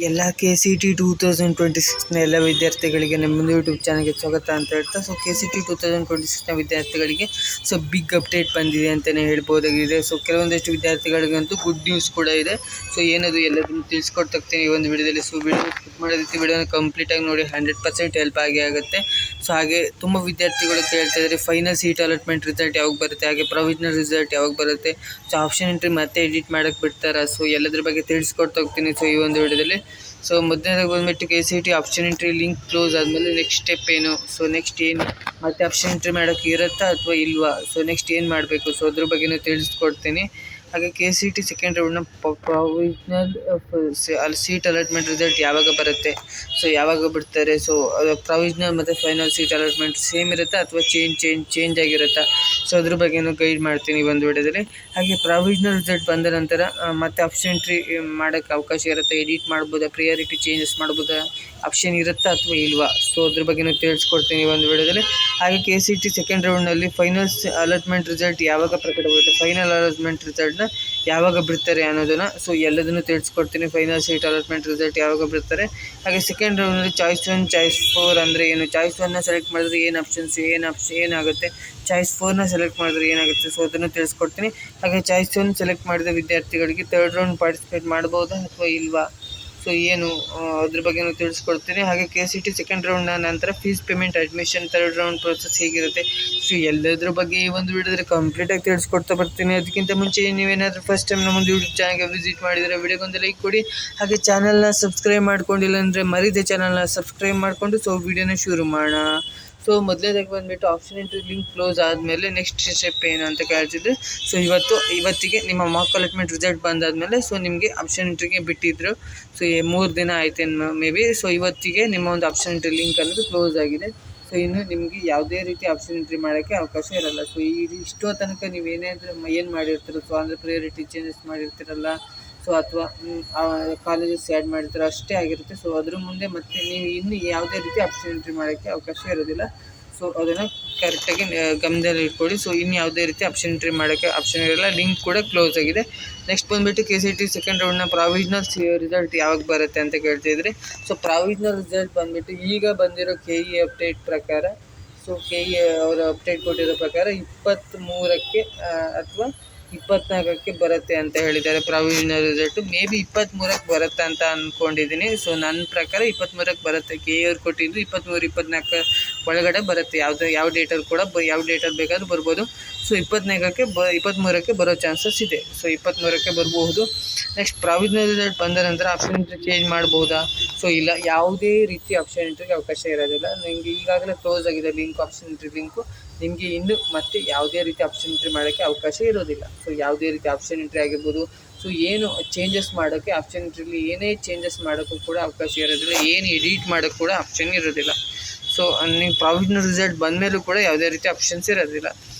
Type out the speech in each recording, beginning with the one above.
ಎಲ್ಲ KCET 2026ನ ಎಲ್ಲ ವಿದ್ಯಾರ್ಥಿಗಳಿಗೆ ನಮ್ಮ ಯೂಟ್ಯೂಬ್ ಚಾನಲ್ಗೆ ಸ್ವಾಗತ ಅಂತ ಹೇಳ್ತಾ, ಸೊ KCET 2026ನ ವಿದ್ಯಾರ್ಥಿಗಳಿಗೆ ಸೊ ಬಿಗ್ ಅಪ್ಡೇಟ್ ಬಂದಿದೆ ಅಂತಲೇ ಹೇಳ್ಬೋದಾಗಿದೆ. ಸೊ ಕೆಲವೊಂದಷ್ಟು ವಿದ್ಯಾರ್ಥಿಗಳಿಗಂತೂ ಗುಡ್ ನ್ಯೂಸ್ ಕೂಡ ಇದೆ. ಸೊ ಏನದು ಎಲ್ಲದನ್ನು ತಿಳಿಸ್ಕೊಡ್ತಾಗ್ತೀನಿ ಈ ಒಂದು ವಿಡಿಯೋದಲ್ಲಿ. ಸೊ ವಿಡಿಯೋ ಸ್ಕಿಪ್ ಮಾಡೋದಕ್ಕೆ ವಿಡಿಯೋನ ಕಂಪ್ಲೀಟಾಗಿ ನೋಡಿ, 100% ಹೆಲ್ಪ್ ಆಗುತ್ತೆ. ಸೊ ಹಾಗೆ ತುಂಬ ವಿದ್ಯಾರ್ಥಿಗಳು ಕೇಳ್ತಾ ಇದ್ದಾರೆ ಫೈನಲ್ ಸೀಟ್ ಅಲಾಟ್ಮೆಂಟ್ ರಿಸಲ್ಟ್ ಯಾವಾಗ ಬರುತ್ತೆ, ಹಾಗೆ ಪ್ರೊವಿಷನಲ್ ರಿಸಲ್ಟ್ ಯಾವಾಗ ಬರುತ್ತೆ, ಸೊ ಆಪ್ಷನ್ ಎಂಟ್ರಿ ಮತ್ತೆ ಎಡಿಟ್ ಮಾಡೋಕ್ಕೆ ಬಿಡ್ತಾರಾ, ಸೊ ಎಲ್ಲದ್ರ ಬಗ್ಗೆ ತಿಳಿಸ್ಕೊಡ್ತಾ ಹೋಗ್ತೀನಿ ಸೊ ಈ ಒಂದು ವಿಡಿಯೋದಲ್ಲಿ. ಸೊ ಮೊದಲನೇದಾಗಿ ಬಂದುಬಿಟ್ಟು KCET option entry link close ಆದಮೇಲೆ ನೆಕ್ಸ್ಟ್ ಸ್ಟೆಪ್ ಏನು, ಸೊ ನೆಕ್ಸ್ಟ್ ಏನು ಮತ್ತೆ ಆಪ್ಷನ್ ಎಂಟ್ರಿ ಮಾಡೋಕ್ಕೆ ಇರುತ್ತಾ ಅಥವಾ ಇಲ್ವಾ, ಸೊ ನೆಕ್ಸ್ಟ್ ಏನು ಮಾಡಬೇಕು, ಸೊ ಅದ್ರ ಬಗ್ಗೆನೂ ತಿಳಿಸ್ಕೊಡ್ತೀನಿ. ಹಾಗೆ KCET ಸೆಕೆಂಡ್ ರೌಂಡ್ನ ಪ್ರೊವಿಷನಲ್ ಸೀಟ್ ಅಲಾಟ್ಮೆಂಟ್ ರಿಸಲ್ಟ್ ಯಾವಾಗ ಬರುತ್ತೆ, ಸೊ ಯಾವಾಗ ಬಿಡ್ತಾರೆ, ಸೊ ಪ್ರೊವಿಷನಲ್ ಮತ್ತು ಫೈನಲ್ ಸೀಟ್ ಅಲಾಟ್ಮೆಂಟ್ ಸೇಮ್ ಇರುತ್ತಾ ಅಥವಾ ಚೇಂಜ್ ಆಗಿರುತ್ತಾ, ಸೊ ಅದ್ರ ಬಗ್ಗೆನೂ ಗೈಡ್ ಮಾಡ್ತೀನಿ ಒಂದು ವಿಡಿಯೋದಲ್ಲಿ. ಹಾಗೆ ಪ್ರೊವಿಷನಲ್ ರಿಸಲ್ಟ್ ಬಂದ ನಂತರ ಮತ್ತೆ ಆಪ್ಷನ್ ಎಂಟ್ರಿ ಮಾಡೋಕ್ಕೆ ಅವಕಾಶ ಇರುತ್ತೆ, ಎಡಿಟ್ ಮಾಡ್ಬೋದಾ, ಪ್ರಿಯಾರಿಟಿ ಚೇಂಜಸ್ ಮಾಡ್ಬೋದಾ, ಆಪ್ಷನ್ ಇರುತ್ತಾ ಅಥವಾ ಇಲ್ವಾ, ಸೊ ಅದ್ರ ಬಗ್ಗೆನೂ ತಿಳಿಸ್ಕೊಡ್ತೀನಿ ಒಂದು ವಿಡಿಯೋದಲ್ಲಿ. ಹಾಗೆ KCET ಸೆಕೆಂಡ್ ರೌಂಡ್ನಲ್ಲಿ ಫೈನಲ್ ಅಲಾಟ್ಮೆಂಟ್ ರಿಸಲ್ಟ್ ಯಾವಾಗ ಪ್ರಕಟವಾಗುತ್ತೆ, ಫೈನಲ್ ಅಲಾಟ್ಮೆಂಟ್ ರಿಸಲ್ಟ್ನ ಯಾವಾಗ ಬಿಡ್ತಾರೆ ಅನ್ನೋದನ್ನು ಸೊ ಎಲ್ಲದನ್ನು ತಿಳಿಸ್ಕೊಡ್ತೀನಿ. ಫೈನಲ್ ಸೀಟ್ ಅಲಾಟ್ಮೆಂಟ್ ರಿಸಲ್ಟ್ ಯಾವಾಗ ಬಿಡ್ತಾರೆ, ಹಾಗೆ ಸೆಕೆಂಡ್ ರೌಂಡ್ನಲ್ಲಿ ಚಾಯ್ಸ್ 1 ಚಾಯ್ಸ್ 4 ಅಂದರೆ ಏನು, ಚಾಯ್ಸ್ 1ನ ಸೆಲೆಕ್ಟ್ ಮಾಡಿದ್ರೆ ಏನು ಆಪ್ಷನ್ಸ್ ಏನಾಗುತ್ತೆ, ಚಾಯ್ಸ್ 4ನ ಸೆಲೆಕ್ಟ್ ಮಾಡಿದ್ರೆ ಏನಾಗುತ್ತೆ, ಸೊ ಅದನ್ನು ತಿಳಿಸ್ಕೊಡ್ತೀನಿ. ಹಾಗೆ ಚಾಯ್ಸ್ 1 ಸೆಲೆಕ್ಟ್ ಮಾಡಿದ ವಿದ್ಯಾರ್ಥಿಗಳಿಗೆ ಥರ್ಡ್ ರೌಂಡ್ ಪಾರ್ಟಿಸಿಪೇಟ್ ಮಾಡ್ಬೋದಾ ಅಥವಾ ಇಲ್ವಾ, ಸೊ ಏನು ಅದ್ರ ಬಗ್ಗೆನೂ ತಿಳಿಸ್ಕೊಡ್ತೀನಿ. ಹಾಗೆ KCET ಸೆಕೆಂಡ್ ರೌಂಡ್ನ ನಂತರ fees payment, admission, third round process ಹೇಗಿರುತ್ತೆ, ಸೊ ಎಲ್ಲದ್ರ ಬಗ್ಗೆ ಈ ಒಂದು ವಿಡಿಯೋದಲ್ಲಿ ಕಂಪ್ಲೀಟಾಗಿ ತಿಳಿಸ್ಕೊಡ್ತಾ ಬರ್ತೀನಿ. ಅದಕ್ಕಿಂತ ಮುಂಚೆ ನೀವೇನಾದರೂ ಫಸ್ಟ್ ಟೈಮ್ ನಮ್ಮ ಯೂಟ್ಯೂಬ್ ಚಾನಲ್ಗೆ ವಿಸಿಟ್ ಮಾಡಿದರೆ ವಿಡಿಯೋಗೊಂದು ಲೈಕ್ ಕೊಡಿ. ಹಾಗೆ ಚಾನಲ್ನ ಸಬ್ಸ್ಕ್ರೈಬ್ ಮಾಡ್ಕೊಂಡಿಲ್ಲ ಅಂದರೆ ಮರಿದೆ ಚಾನಲ್ನ ಸಬ್ಸ್ಕ್ರೈಬ್ ಮಾಡಿಕೊಂಡು ಸೊ ವಿಡಿಯೋನ ಶುರು ಮಾಡೋಣ. ಸೊ ಮೊದಲನೇದಾಗಿ ಬಂದುಬಿಟ್ಟು ಆಪ್ಷನ್ ಎಂಟ್ರಿ ಲಿಂಕ್ ಕ್ಲೋಸ್ ಆದಮೇಲೆ ನೆಕ್ಸ್ಟ್ ಸ್ಟೆಪ್ ಏನು ಅಂತ ಕೇಳ್ತಿದ್ರು. ಸೊ ಇವತ್ತಿಗೆ ನಿಮ್ಮ ಮಾರ್ಕ್ ಅಲಾಟ್ಮೆಂಟ್ ರಿಸಲ್ಟ್ ಬಂದಾದಮೇಲೆ ಸೊ ನಿಮಗೆ ಆಪ್ಷನ್ ಎಂಟ್ರಿಗೆ ಬಿಟ್ಟಿದ್ದರು. ಸೊ 3 ದಿನ ಆಯ್ತೇನು ಮೇ ಬಿ. ಸೊ ಇವತ್ತಿಗೆ ನಿಮ್ಮ ಒಂದು ಆಪ್ಷನ್ ಎಂಟ್ರಿ ಲಿಂಕ್ ಅನ್ನೋದು ಕ್ಲೋಸ್ ಆಗಿದೆ. ಸೊ ಇನ್ನು ನಿಮಗೆ ಯಾವುದೇ ರೀತಿ ಆಪ್ಷನ್ ಎಂಟ್ರಿ ಮಾಡೋಕ್ಕೆ ಅವಕಾಶ ಇರಲ್ಲ. ಸೊ ಇಷ್ಟೋ ತನಕ ನೀವು ಏನು ಮಾಡಿರ್ತೀರೋ, ಸೊ ಅಂದರೆ ಪ್ರಿಯಾರಿಟಿ ಚೇಂಜಸ್ ಮಾಡಿರ್ತೀರಲ್ಲ, ಸೊ ಅಥವಾ ಕಾಲೇಜಸ್ ಆ್ಯಡ್ ಮಾಡಿರ್ತೀರೋ ಅಷ್ಟೇ ಆಗಿರುತ್ತೆ. ಸೊ ಅದ್ರ ಮುಂದೆ ಮತ್ತೆ ನೀವು ಇನ್ನು ಯಾವುದೇ ರೀತಿ ಆಪ್ಷನ್ ಎಂಟ್ರಿ ಮಾಡೋಕ್ಕೆ ಅವಕಾಶ ಇರೋದಿಲ್ಲ. ಸೊ ಅದನ್ನು ಕರೆಕ್ಟಾಗಿ ಗಮನದಲ್ಲಿ ಇಟ್ಕೊಳ್ಳಿ. ಸೊ ಇನ್ನು ಯಾವುದೇ ರೀತಿ ಆಪ್ಷನ್ ಎಂಟ್ರಿ ಮಾಡೋಕ್ಕೆ ಆಪ್ಷನ್ ಇರಲ್ಲ, ಲಿಂಕ್ ಕೂಡ ಕ್ಲೋಸ್ ಆಗಿದೆ. ನೆಕ್ಸ್ಟ್ ಬಂದುಬಿಟ್ಟು KCET ಸೆಕೆಂಡ್ ರೌಂಡ್ನ ಪ್ರಾವಿಷನಲ್ ರಿಸಲ್ಟ್ ಯಾವಾಗ ಬರುತ್ತೆ ಅಂತ ಕೇಳ್ತಿದ್ರೆ. ಸೊ ಪ್ರಾವಿಷನಲ್ ರಿಸಲ್ಟ್ ಬಂದುಬಿಟ್ಟು ಈಗ ಬಂದಿರೋ KE ಅಪ್ಡೇಟ್ ಪ್ರಕಾರ, ಸೊ KE ಅವರು ಅಪ್ಡೇಟ್ ಕೊಟ್ಟಿರೋ ಪ್ರಕಾರ 23ಕ್ಕೆ ಅಥವಾ 24ಕ್ಕೆ ಬರುತ್ತೆ ಅಂತ ಹೇಳಿದ್ದಾರೆ ಪ್ರಾವಿಷನಲ್ ರಿಸಲ್ಟು. ಮೇ ಬಿ 23ಕ್ಕೆ ಬರುತ್ತೆ ಅಂತ ಅಂದ್ಕೊಂಡಿದ್ದೀನಿ. ಸೊ ನನ್ನ ಪ್ರಕಾರ 23ಕ್ಕೆ ಬರುತ್ತೆ. KE ಅವ್ರು ಕೊಟ್ಟಿದ್ದು 23-24 ಒಳಗಡೆ ಬರುತ್ತೆ. ಯಾವ ಡೇಟಲ್ಲಿ ಕೂಡ ಯಾವ ಡೇಟಲ್ಲಿ ಬೇಕಾದರೂ ಬರ್ಬೋದು. ಸೊ 23ಕ್ಕೆ ಬರೋ ಚಾನ್ಸಸ್ ಇದೆ. ಸೊ 23ಕ್ಕೆ ಬರಬಹುದು. ನೆಕ್ಸ್ಟ್ ಪ್ರಾವಿಷನಲ್ ರಿಸಲ್ಟ್ ಬಂದ ನಂತರ ಆಪ್ಷನ್ ಎಂಟ್ರಿ ಚೇಂಜ್ ಮಾಡ್ಬೋದಾ, ಸೊ ಇಲ್ಲ, ಯಾವುದೇ ರೀತಿ ಆಪ್ಷನ್ ಎಂಟ್ರಿಗೆ ಅವಕಾಶ ಇರೋದಿಲ್ಲ. ನಿಮಗೆ ಈಗಾಗಲೇ ಕ್ಲೋಸ್ ಆಗಿದೆ ಆಪ್ಷನ್ ಎಂಟ್ರಿ ಲಿಂಕು, ನಿಮಗೆ ಇನ್ನು ಮತ್ತೆ ಯಾವುದೇ ರೀತಿ ಆಪ್ಷನ್ ಎಂಟ್ರಿ ಮಾಡೋಕ್ಕೆ ಅವಕಾಶ ಇರೋದಿಲ್ಲ. ಸೊ ಯಾವುದೇ ರೀತಿ ಆಪ್ಷನ್ ಎಂಟ್ರಿ ಆಗಿರ್ಬೋದು, ಸೊ ಏನು ಚೇಂಜಸ್ ಮಾಡೋಕ್ಕೆ ಆಪ್ಷನ್ ಎಂಟ್ರಿಲಿ ಏನೇ ಚೇಂಜಸ್ ಮಾಡೋಕ್ಕೂ ಕೂಡ ಅವಕಾಶ ಇರೋದಿಲ್ಲ, ಏನು ಎಡಿಟ್ ಮಾಡೋಕ್ಕೆ ಕೂಡ ಆಪ್ಷನ್ ಇರೋದಿಲ್ಲ. ಸೊ ನೀವು ಪ್ರಾವಿಷನಲ್ ರಿಸಲ್ಟ್ ಬಂದಮೇಲೂ ಕೂಡ ಯಾವುದೇ ರೀತಿ ಆಪ್ಷನ್ಸ್ ಇರೋದಿಲ್ಲ.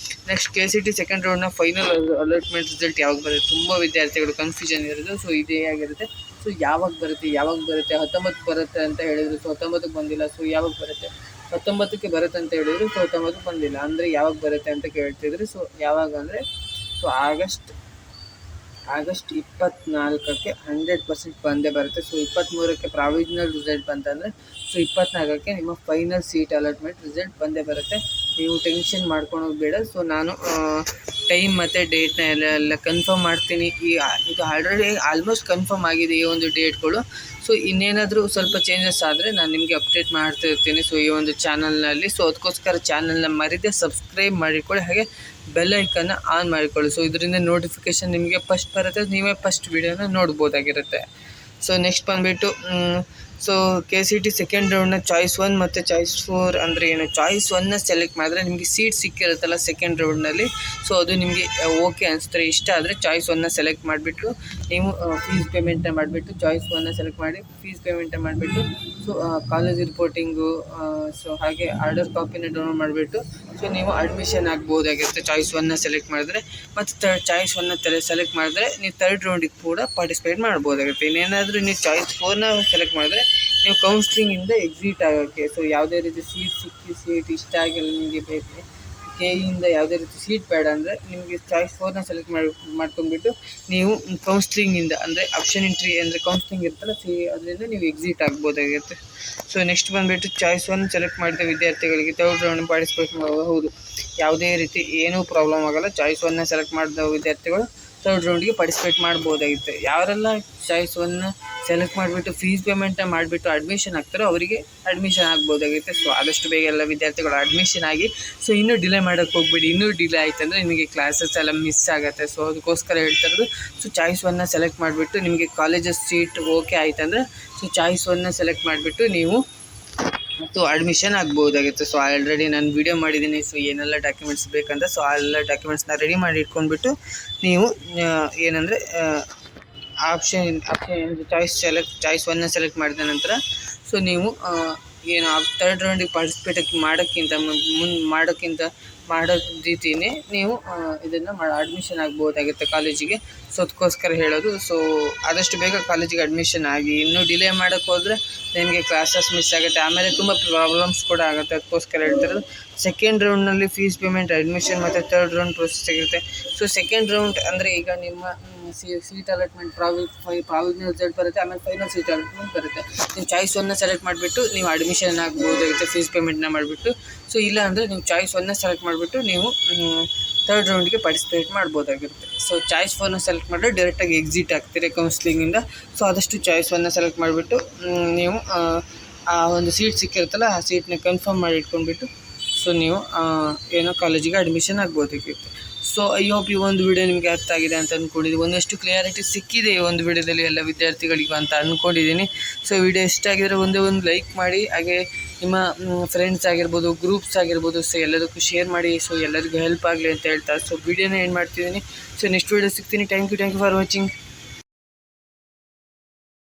ನೆಕ್ಸ್ಟ್ KCET ಸೆಕೆಂಡ್ ರೌಂಡ್ನ ಫೈನಲ್ ಅಲಾಟ್ಮೆಂಟ್ ರಿಸಲ್ಟ್ ಯಾವಾಗ ಬರುತ್ತೆ, ತುಂಬ ವಿದ್ಯಾರ್ಥಿಗಳು ಕನ್ಫ್ಯೂಷನ್ ಇರೋದು. ಸೊ ಇದೇ ಆಗಿರುತ್ತೆ. ಸೊ ಯಾವಾಗ ಬರುತ್ತೆ 19ಕ್ಕೆ ಬರುತ್ತೆ ಅಂತ ಹೇಳಿದರು. ಸೊ 19ಕ್ಕೆ ಬಂದಿಲ್ಲ. ಸೊ ಯಾವಾಗ ಬರುತ್ತೆ, 19ಕ್ಕೆ ಬರುತ್ತೆ ಅಂತ ಹೇಳಿದರು. ಸೊ 19ಕ್ಕೆ ಬಂದಿಲ್ಲ. ಅಂದರೆ ಯಾವಾಗ ಬರುತ್ತೆ ಅಂತ ಕೇಳ್ತಿದ್ರು. ಸೊ ಯಾವಾಗ ಅಂದರೆ ಸೊ ಆಗಸ್ಟ್ 24ಕ್ಕೆ 100% ಬಂದೇ ಬರುತ್ತೆ. ಸೊ 23ಕ್ಕೆ ಪ್ರಾವಿಷನಲ್ ರಿಸಲ್ಟ್ ಬಂತಂದರೆ ಸೊ 24ಕ್ಕೆ ನಿಮ್ಮ ಫೈನಲ್ ಸೀಟ್ ಅಲಾಟ್ಮೆಂಟ್ ರಿಸಲ್ಟ್ ಬಂದೇ ಬರುತ್ತೆ. ನೀವು ಟೆನ್ಷನ್ ಮಾಡ್ಕೊಳೋದು ಬೇಡ. ಸೊ ನಾನು ಟೈಮ್ ಮತ್ತು ಡೇಟ್ನ ಎಲ್ಲ ಕನ್ಫರ್ಮ್ ಮಾಡ್ತೀನಿ. ಇದು ಆಲ್ರೆಡಿ ಆಲ್ಮೋಸ್ಟ್ ಕನ್ಫರ್ಮ್ ಆಗಿದೆ ಈ ಒಂದು ಡೇಟ್ಗಳು. ಸೊ ಇನ್ನೇನಾದರೂ ಸ್ವಲ್ಪ ಚೇಂಜಸ್ ಆದರೆ ನಾನು ನಿಮಗೆ ಅಪ್ಡೇಟ್ ಮಾಡ್ತಾ ಇರ್ತೀನಿ ಸೊ ಈ ಒಂದು ಚಾನಲ್ನಲ್ಲಿ. ಸೊ ಅದಕ್ಕೋಸ್ಕರ ಚಾನಲ್ನ ಮರಿದೆ ಸಬ್ಸ್ಕ್ರೈಬ್ ಮಾಡಿಕೊಳ್ಳಿ, ಹಾಗೆ ಬೆಲ್ ಐಕನ್ನ ಆನ್ ಮಾಡಿಕೊಳ್ಳಿ. ಸೊ ಇದರಿಂದ ನೋಟಿಫಿಕೇಷನ್ ನಿಮಗೆ ಫಸ್ಟ್ ಬರುತ್ತೆ, ನೀವೇ ಫಸ್ಟ್ ವೀಡಿಯೋನ ನೋಡ್ಬೋದಾಗಿರುತ್ತೆ. ಸೊ ನೆಕ್ಸ್ಟ್ ಬಂದುಬಿಟ್ಟು ಸೊ KCET ಸೆಕೆಂಡ್ ರೌಂಡ್ನ ಚಾಯ್ಸ್ 1 ಮತ್ತು ಚಾಯ್ಸ್ 4 ಅಂದರೆ ಏನು, ಚಾಯ್ಸ್ 1ನ ಸೆಲೆಕ್ಟ್ ಮಾಡಿದ್ರೆ ನಿಮಗೆ ಸೀಟ್ ಸಿಕ್ಕಿರುತ್ತಲ್ಲ ಸೆಕೆಂಡ್ ರೌಂಡ್ನಲ್ಲಿ. ಸೊ ಅದು ನಿಮಗೆ ಓಕೆ ಅನಿಸ್ತಾರೆ, ಇಷ್ಟ ಆದರೆ ಚಾಯ್ಸ್ 1ನ ಸೆಲೆಕ್ಟ್ ಮಾಡಿಬಿಟ್ಟು ನೀವು ಫೀಸ್ ಪೇಮೆಂಟನ್ನ ಮಾಡಿಬಿಟ್ಟು ಚಾಯ್ಸ್ 1ನ ಸೆಲೆಕ್ಟ್ ಮಾಡಿ ಫೀಸ್ ಪೇಮೆಂಟನ್ನ ಮಾಡಿಬಿಟ್ಟು ಸೊ ಕಾಲೇಜ್ ರಿಪೋರ್ಟಿಂಗು, ಸೊ ಹಾಗೆ ಆರ್ಡರ್ ಕಾಪಿನ ಡೌನ್ಲೋಡ್ ಮಾಡಿಬಿಟ್ಟು ಸೊ ನೀವು ಅಡ್ಮಿಷನ್ ಆಗ್ಬೋದಾಗಿರುತ್ತೆ ಚಾಯ್ಸ್ 1ನ ಸೆಲೆಕ್ಟ್ ಮಾಡಿದ್ರೆ. ಮತ್ತು ಚಾಯ್ಸ್ 1ನ ಸೆಲೆಕ್ಟ್ ಮಾಡಿದ್ರೆ ನೀವು ಥರ್ಡ್ ರೌಂಡಿಗೆ ಕೂಡ ಪಾರ್ಟಿಸಿಪೇಟ್ ಮಾಡ್ಬೋದಾಗುತ್ತೆ. ಇನ್ನೇನಾದರೂ ನೀವು ಚಾಯ್ಸ್ 4ನ ಸೆಲೆಕ್ಟ್ ಮಾಡಿದ್ರೆ ನೀವು ಕೌನ್ಸ್ಲಿಂಗಿಂದ ಎಕ್ಸಿಟ್ ಆಗೋಕ್ಕೆ, ಸೊ ಯಾವುದೇ ರೀತಿ ಸೀಟ್ ಇಷ್ಟ ಆಗಿಲ್ಲ ನಿಮಗೆ ಬೇಕು ಕೆಇಯಿಂದ ಯಾವುದೇ ರೀತಿ ಸೀಟ್ ಬೇಡ ಅಂದರೆ ನಿಮಗೆ ಚಾಯ್ಸ್ 4ನ ಸೆಲೆಕ್ಟ್ ಮಾಡ್ಕೊಂಡ್ಬಿಟ್ಟು ನೀವು ಕೌನ್ಸ್ಲಿಂಗಿಂದ ಅಂದರೆ ಆಪ್ಷನ್ ಎಂಟ್ರಿ ಅಂದರೆ ಕೌನ್ಸ್ಲಿಂಗ್ ಇರ್ತಲ್ಲ ಅದರಿಂದ ನೀವು ಎಕ್ಸಿಟ್ ಆಗ್ಬೋದಾಗಿರುತ್ತೆ. ಸೊ ನೆಕ್ಸ್ಟ್ ಬಂದುಬಿಟ್ಟು ಚಾಯ್ಸ್ 1 ಸೆಲೆಕ್ಟ್ ಮಾಡಿದ ವಿದ್ಯಾರ್ಥಿಗಳಿಗೆ ಥರ್ಡ್ ರೌಂಡ್ ಪಾರ್ಟಿಸಿಪೇಟ್ ಮಾಡಬಹುದು. ಯಾವುದೇ ರೀತಿ ಏನೂ ಪ್ರಾಬ್ಲಮ್ ಆಗೋಲ್ಲ. ಚಾಯ್ಸ್ 1ನ ಸೆಲೆಕ್ಟ್ ಮಾಡಿದ ವಿದ್ಯಾರ್ಥಿಗಳು ಥರ್ಡ್ ರೌಂಡ್ಗೆ ಪಾರ್ಟಿಸಿಪೇಟ್ ಮಾಡ್ಬೋದಾಗಿತ್ತು. ಯಾರೆಲ್ಲ ಚಾಯ್ಸ್ 1ನ ಸೆಲೆಕ್ಟ್ ಮಾಡಿಬಿಟ್ಟು ಫೀಸ್ ಪೇಮೆಂಟ್ನ ಮಾಡಿಬಿಟ್ಟು ಅಡ್ಮಿಷನ್ ಆಗ್ತಾರೋ ಅವರಿಗೆ ಅಡ್ಮಿಷನ್ ಆಗ್ಬೋದಾಗಿತ್ತು. ಸೊ ಆದಷ್ಟು ಬೇಗ ಎಲ್ಲ ವಿದ್ಯಾರ್ಥಿಗಳು ಅಡ್ಮಿಷನ್ ಆಗಿ. ಸೊ ಇನ್ನೂ ಡಿಲೇ ಮಾಡೋಕ್ಕೆ ಹೋಗ್ಬೇಡಿ. ಇನ್ನೂ ಡಿಲೇ ಆಯಿತು ಅಂದರೆ ನಿಮಗೆ ಕ್ಲಾಸಸ್ ಎಲ್ಲ ಮಿಸ್ ಆಗುತ್ತೆ. ಸೊ ಅದಕ್ಕೋಸ್ಕರ ಹೇಳ್ತಾ ಇರೋದು. ಸೊ ಚಾಯ್ಸ್ 1ನ ಸೆಲೆಕ್ಟ್ ಮಾಡಿಬಿಟ್ಟು ನಿಮಗೆ ಕಾಲೇಜಸ್ ಸೀಟ್ ಓಕೆ ಆಯ್ತಂದರೆ ಸೊ ಚಾಯ್ಸ್ 1ನ ಸೆಲೆಕ್ಟ್ ಮಾಡಿಬಿಟ್ಟು ನೀವು ಮತ್ತು ಅಡ್ಮಿಷನ್ ಆಗ್ಬೋದಾಗಿತ್ತು. ಸೊ ಆಲ್ರೆಡಿ ನಾನು ವಿಡಿಯೋ ಮಾಡಿದ್ದೀನಿ. ಸೊ ಏನೆಲ್ಲ ಡಾಕ್ಯುಮೆಂಟ್ಸ್ ಬೇಕಂತ ಸೊ ಆ ಎಲ್ಲ ಡಾಕ್ಯುಮೆಂಟ್ಸ್ನ ರೆಡಿ ಮಾಡಿ ಇಟ್ಕೊಂಡ್ಬಿಟ್ಟು ನೀವು ಏನಂದರೆ ಚಾಯ್ಸ್ 1ನ ಸೆಲೆಕ್ಟ್ ಮಾಡಿದ ನಂತರ ಸೊ ನೀವು ಏನು ಥರ್ಡ್ ರೌಂಡಿಗೆ ಪಾರ್ಟಿಸಿಪೇಟ್ ಮಾಡೋ ರೀತಿಯೇ ನೀವು ಇದನ್ನು ಅಡ್ಮಿಷನ್ ಆಗ್ಬೋದಾಗುತ್ತೆ ಕಾಲೇಜಿಗೆ. ಸೊ ಅದಕ್ಕೋಸ್ಕರ ಹೇಳೋದು. ಸೊ ಆದಷ್ಟು ಬೇಗ ಕಾಲೇಜಿಗೆ ಅಡ್ಮಿಷನ್ ಆಗಿ. ಇನ್ನೂ ಡಿಲೇ ಮಾಡೋಕ್ಕೆ ಹೋದರೆ ನಿಮಗೆ ಕ್ಲಾಸಸ್ ಮಿಸ್ ಆಗುತ್ತೆ, ಆಮೇಲೆ ತುಂಬ ಪ್ರಾಬ್ಲಮ್ಸ್ ಕೂಡ ಆಗುತ್ತೆ. ಅದಕ್ಕೋಸ್ಕರ ಹೇಳ್ತಿರೋದು. ಸೆಕೆಂಡ್ ರೌಂಡ್ನಲ್ಲಿ ಫೀಸ್ ಪೇಮೆಂಟ್, ಅಡ್ಮಿಷನ್ ಮತ್ತು ಥರ್ಡ್ ರೌಂಡ್ ಪ್ರೊಸೆಸ್ ಆಗಿರುತ್ತೆ. ಸೊ ಸೆಕೆಂಡ್ ರೌಂಡ್ ಅಂದರೆ ಈಗ ನಿಮ್ಮ ಸೀಟ್ ಅಲಾಟ್ಮೆಂಟ್ ಪ್ರಾವಿಷನಲ್ ರಿಸಲ್ಟ್ ಬರುತ್ತೆ, ಆಮೇಲೆ ಫೈನಲ್ ಸೀಟ್ ಅಲಾಟ್ಮೆಂಟ್ ಬರುತ್ತೆ. ನೀವು ಚಾಯ್ಸ್ 1ನ ಸೆಲೆಕ್ಟ್ ಮಾಡಿಬಿಟ್ಟು ನೀವು ಅಡ್ಮಿಷನ್ ಆಗ್ಬೋದಾಗುತ್ತೆ ಫೀಸ್ ಪೇಮೆಂಟ್ನ ಮಾಡಿಬಿಟ್ಟು. ಸೊ ಇಲ್ಲ ಅಂದರೆ ನೀವು ಚಾಯ್ಸ್ 1ನ ಸೆಲೆಕ್ಟ್ ಮಾಡಿಬಿಟ್ಟು ನೀವು ಥರ್ಡ್ ರೌಂಡ್ಗೆ ಪಾರ್ಟಿಸಿಪೇಟ್ ಮಾಡ್ಬೋದಾಗಿರುತ್ತೆ. ಸೊ ಚಾಯ್ಸ್ 4ನ ಸೆಲೆಕ್ಟ್ ಮಾಡಿದ್ರೆ ಡೈರೆಕ್ಟಾಗಿ ಎಕ್ಸಿಟ್ ಆಗ್ತೀರಿ ಕೌನ್ಸ್ಲಿಂಗಿಂದ. ಸೊ ಆದಷ್ಟು ಚಾಯ್ಸ್ 1ನ ಸೆಲೆಕ್ಟ್ ಮಾಡಿಬಿಟ್ಟು ನೀವು ಆ ಒಂದು ಸೀಟ್ ಸಿಕ್ಕಿರುತ್ತಲ್ಲ ಆ ಸೀಟ್ನ ಕನ್ಫರ್ಮ್ ಮಾಡಿ ಇಟ್ಕೊಂಡ್ಬಿಟ್ಟು ಸೊ ನೀವು ಏನೋ ಕಾಲೇಜಿಗೆ ಅಡ್ಮಿಷನ್ ಆಗ್ಬೋದಾಗಿರುತ್ತೆ. ಸೊ ಐ ಹೋಪ್ ಈ ಒಂದು ವಿಡಿಯೋ ನಿಮಗೆ ಅರ್ಥ ಆಗಿದೆ ಅಂತ ಅಂದ್ಕೊಂಡಿದ್ದೀನಿ. ಒಂದಷ್ಟು ಕ್ಲಿಯಾರಿಟಿ ಸಿಕ್ಕಿದೆ ಈ ಒಂದು ವಿಡಿಯೋದಲ್ಲಿ ಎಲ್ಲ ವಿದ್ಯಾರ್ಥಿಗಳಿಗೂ ಅಂತ ಅಂದ್ಕೊಂಡಿದ್ದೀನಿ. ಸೊ ವಿಡಿಯೋ ಇಷ್ಟ ಆಗಿದ್ರೆ ಒಂದು ಲೈಕ್ ಮಾಡಿ, ಹಾಗೆ ನಿಮ್ಮ ಫ್ರೆಂಡ್ಸ್ ಆಗಿರ್ಬೋದು, ಗ್ರೂಪ್ಸ್ ಆಗಿರ್ಬೋದು, ಸೊ ಎಲ್ಲದಕ್ಕೂ ಶೇರ್ ಮಾಡಿ. ಸೊ ಎಲ್ಲರಿಗೂ ಹೆಲ್ಪ್ ಆಗಲಿ ಅಂತ ಹೇಳ್ತಾ ಸೊ ವಿಡಿಯೋನ ಏನು ಮಾಡ್ತಿದ್ದೀನಿ. ಸೊ ನೆಕ್ಸ್ಟ್ ವಿಡಿಯೋ ಸಿಗ್ತೀನಿ. Thank you for watching.